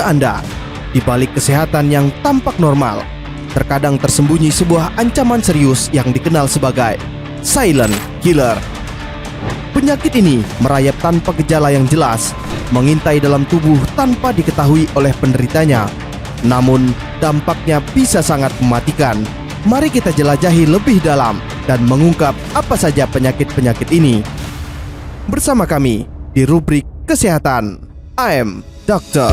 ke Anda, di balik kesehatan yang tampak normal, terkadang tersembunyi sebuah ancaman serius yang dikenal sebagai silent killer. Penyakit ini merayap tanpa gejala yang jelas, mengintai dalam tubuh tanpa diketahui oleh penderitanya. Namun, dampaknya bisa sangat mematikan. Mari kita jelajahi lebih dalam dan mengungkap apa saja penyakit-penyakit ini. Bersama kami di rubrik Kesehatan, I'm Dokter.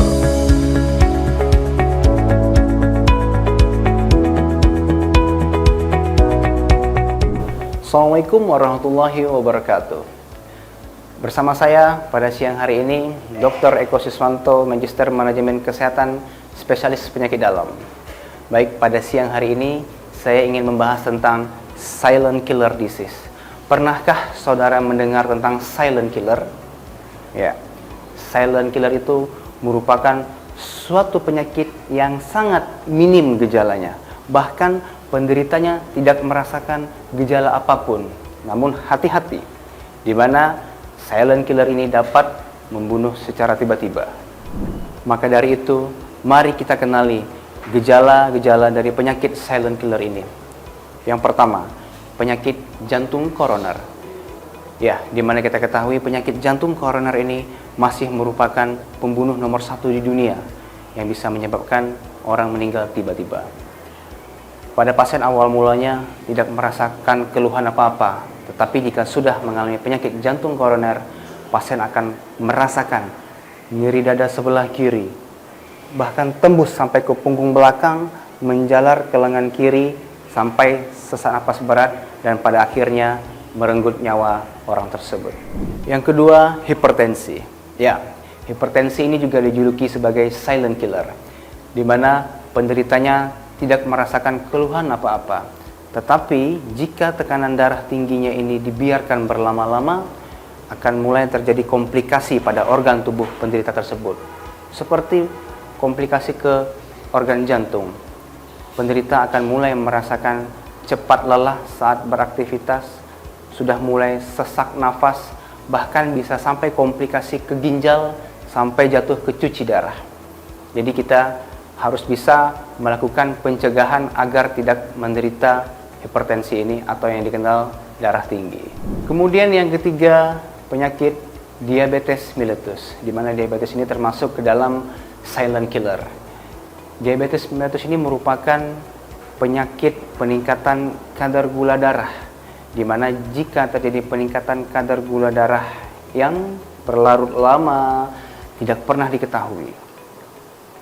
Assalamualaikum warahmatullahi wabarakatuh. Bersama saya pada siang hari ini, Dr. Eko Siswanto, Magister Manajemen Kesehatan, Spesialis Penyakit Dalam. Baik, pada siang hari ini saya ingin membahas tentang silent killer disease. Pernahkah saudara mendengar tentang silent killer? Ya, silent killer itu merupakan suatu penyakit yang sangat minim gejalanya. Bahkan penderitanya tidak merasakan gejala apapun. Namun hati-hati, di mana silent killer ini dapat membunuh secara tiba-tiba. Maka dari itu, mari kita kenali gejala-gejala dari penyakit silent killer ini. Yang pertama, penyakit jantung koroner. Ya, di mana kita ketahui penyakit jantung koroner ini masih merupakan pembunuh nomor 1 di dunia yang bisa menyebabkan orang meninggal tiba-tiba. Pada pasien awal mulanya tidak merasakan keluhan apa-apa, tetapi jika sudah mengalami penyakit jantung koroner, pasien akan merasakan nyeri dada sebelah kiri, bahkan tembus sampai ke punggung belakang, menjalar ke lengan kiri, sampai sesak napas berat, dan pada akhirnya merenggut nyawa orang tersebut. Yang kedua, hipertensi. Ya, hipertensi ini juga dijuluki sebagai silent killer, di mana penderitanya tidak merasakan keluhan apa-apa. Tetapi jika tekanan darah tingginya ini dibiarkan berlama-lama, akan mulai terjadi komplikasi pada organ tubuh penderita tersebut. Seperti komplikasi ke organ jantung. Penderita akan mulai merasakan cepat lelah saat beraktivitas, sudah mulai sesak nafas, bahkan bisa sampai komplikasi ke ginjal, sampai jatuh ke cuci darah. Jadi kita harus bisa melakukan pencegahan agar tidak menderita hipertensi ini atau yang dikenal darah tinggi. Kemudian yang ketiga, penyakit diabetes mellitus, di mana diabetes ini termasuk ke dalam silent killer. Diabetes mellitus ini merupakan penyakit peningkatan kadar gula darah, di mana jika terjadi peningkatan kadar gula darah yang berlarut lama, tidak pernah diketahui,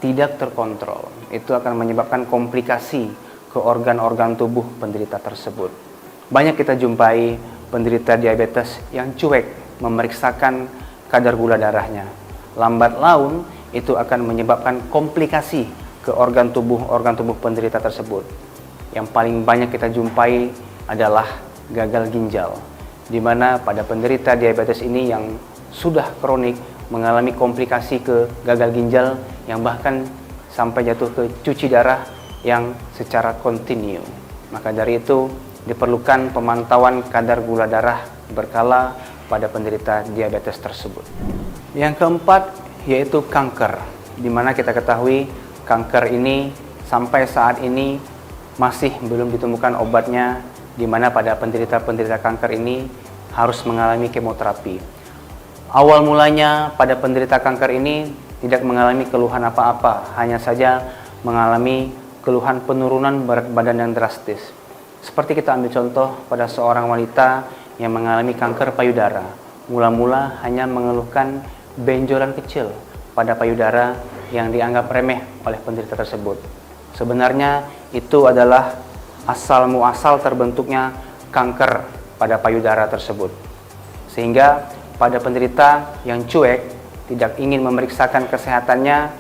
tidak terkontrol, itu akan menyebabkan komplikasi ke organ-organ tubuh penderita tersebut. Banyak kita jumpai penderita diabetes yang cuek memeriksakan kadar gula darahnya. Lambat laun itu akan menyebabkan komplikasi ke organ tubuh penderita tersebut. Yang paling banyak kita jumpai adalah gagal ginjal, di mana pada penderita diabetes ini yang sudah kronik mengalami komplikasi ke gagal ginjal yang bahkan sampai jatuh ke cuci darah yang secara kontinu. Maka dari itu diperlukan pemantauan kadar gula darah berkala pada penderita diabetes tersebut. Yang keempat yaitu kanker, di mana kita ketahui kanker ini sampai saat ini masih belum ditemukan obatnya, di mana pada penderita-penderita kanker ini harus mengalami kemoterapi. Awal mulanya pada penderita kanker ini tidak mengalami keluhan apa-apa, hanya saja mengalami keluhan penurunan berat badan yang drastis. Seperti kita ambil contoh pada seorang wanita yang mengalami kanker payudara. Mula-mula hanya mengeluhkan benjolan kecil pada payudara yang dianggap remeh oleh penderita tersebut. Sebenarnya itu adalah asal muasal terbentuknya kanker pada payudara tersebut. Sehingga pada penderita yang cuek, tidak ingin memeriksakan kesehatannya,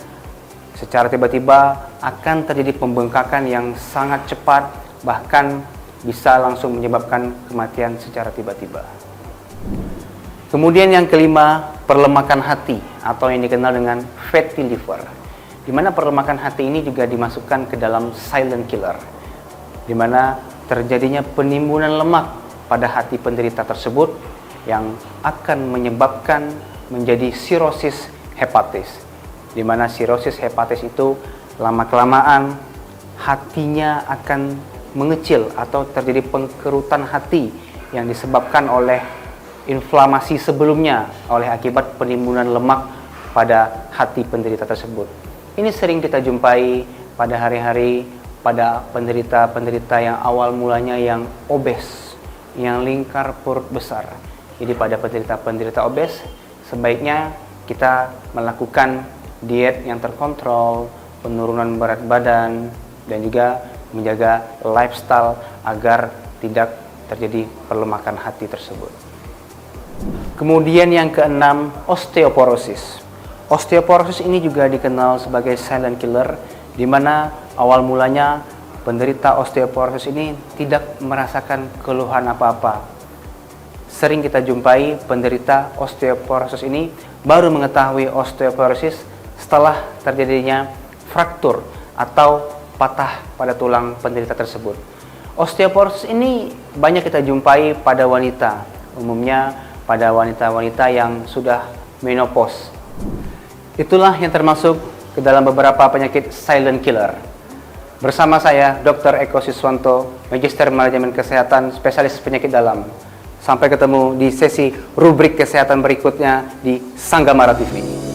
secara tiba-tiba akan terjadi pembengkakan yang sangat cepat, bahkan bisa langsung menyebabkan kematian secara tiba-tiba. Kemudian yang kelima, perlemakan hati atau yang dikenal dengan fatty liver, di mana perlemakan hati ini juga dimasukkan ke dalam silent killer, di mana terjadinya penimbunan lemak pada hati penderita tersebut yang akan menyebabkan menjadi sirosis hepatis, di mana sirosis hepatis itu lama-kelamaan hatinya akan mengecil atau terjadi pengkerutan hati yang disebabkan oleh inflamasi sebelumnya oleh akibat penimbunan lemak pada hati penderita tersebut. Ini sering kita jumpai pada hari-hari pada penderita-penderita yang awal mulanya yang obes, yang lingkar perut besar. Jadi pada penderita-penderita obes sebaiknya kita melakukan diet yang terkontrol, penurunan berat badan, dan juga menjaga lifestyle agar tidak terjadi perlemakan hati tersebut. Kemudian yang keenam, osteoporosis. Osteoporosis ini juga dikenal sebagai silent killer, di mana awal mulanya penderita osteoporosis ini tidak merasakan keluhan apa-apa. Sering kita jumpai penderita osteoporosis ini baru mengetahui osteoporosis setelah terjadinya fraktur atau patah pada tulang penderita tersebut. Osteoporosis ini banyak kita jumpai pada wanita, umumnya pada wanita-wanita yang sudah menopause. Itulah yang termasuk ke dalam beberapa penyakit silent killer. Bersama saya, Dr. Eko Siswanto, Magister Manajemen Kesehatan, Spesialis Penyakit Dalam. Sampai ketemu di sesi rubrik kesehatan berikutnya di Sanggamara TV.